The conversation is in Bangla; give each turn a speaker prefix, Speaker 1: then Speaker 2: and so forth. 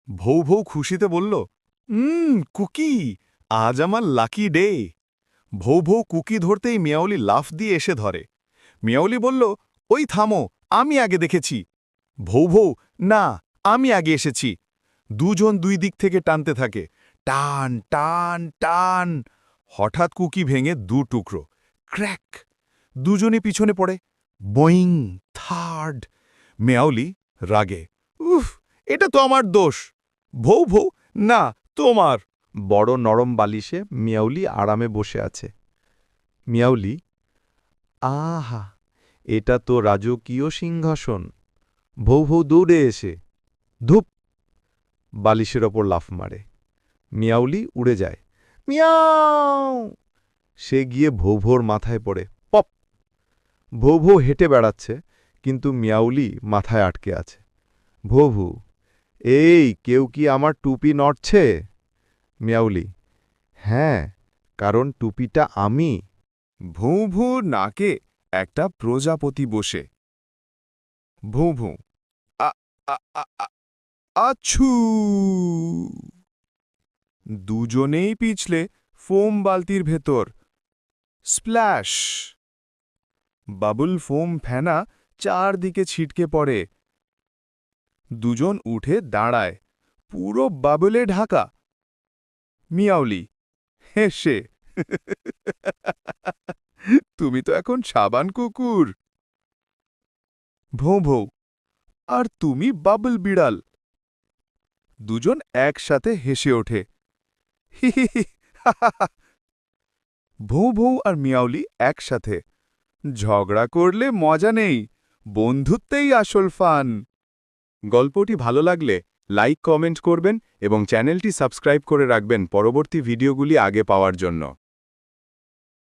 Speaker 1: ভৌ ভৌ খুশিতে বলল, কুকি, আজ আমার লাকি ডে। ভৌ ভৌ কুকি ধরতেই মিয়াওলি লাফ দিয়ে এসে ধরে। মিয়াওলি বলল, ওই থামো, আমি আগে দেখেছি। ভৌ ভৌ, না, আমি আগে এসেছি। দুজন দুই দিক থেকে টানতে থাকে, টান টান টান। হঠাৎ কুকি ভেঙে দু টুকরো, ক্র্যাক। দুজনই পিছনে পড়ে, বইং, থার্ড। মেয়াওলি রাগে, উফ, এটা তো আমার দোষ। ভৌ ভৌ, না, তোমার।
Speaker 2: বড় নরম বালিশে মিয়াউলি আরামে বসে আছে। মিয়াউলি, আহা, এটা তো রাজকীয় সিংহাসন। ভৌ ভৌ দৌড়ে এসে ধূপ বালিশের ওপর লাফ মারে। মিয়াউলি উড়ে যায়। মিয়াও! সে গিয়ে ভৌ ভৌর মাথায় পড়ে, পপ। ভৌ ভৌ হেঁটে বেড়াচ্ছে, কিন্তু মিয়াউলি মাথায় আটকে আছে। ভৌ ভৌ, এই, কেউ কি আমার টুপি নড়ছে? মিয়াউলি, হ্যাঁ, কারণ টুপিটা আমি।
Speaker 1: ভৌ ভৌ নাকে একটা প্রজাপতি বসে। ভৌ ভৌ, আ আ আ আ আছু। দুজনেই পিছলে ফোম বালতির ভেতর। স্প্ল্যাশ! বাবল ফোম ফেনা চারদিকে ছিটকে পড়ে। দুজন উঠে দাঁড়ায়, পুরো বাবলে ঢাকা। মিয়াওলি হেসে, তুমি তো এখন সাবান কুকুর। ভৌ ভৌ, আর তুমি বাবল বিড়াল। দুজন একসাথে হেসে ওঠে। হি হি হি, হা হা হা। ভৌ ভৌ আর মিয়াওলি একসাথে। ঝগড়া করলে মজা নেই, বন্ধুত্বেই আসল ফান। গল্পটি ভালো লাগলে লাইক কমেন্ট করবেন এবং চ্যানেলটি সাবস্ক্রাইব করে রাখবেন পরবর্তী ভিডিওগুলি আগে পাওয়ার জন্য।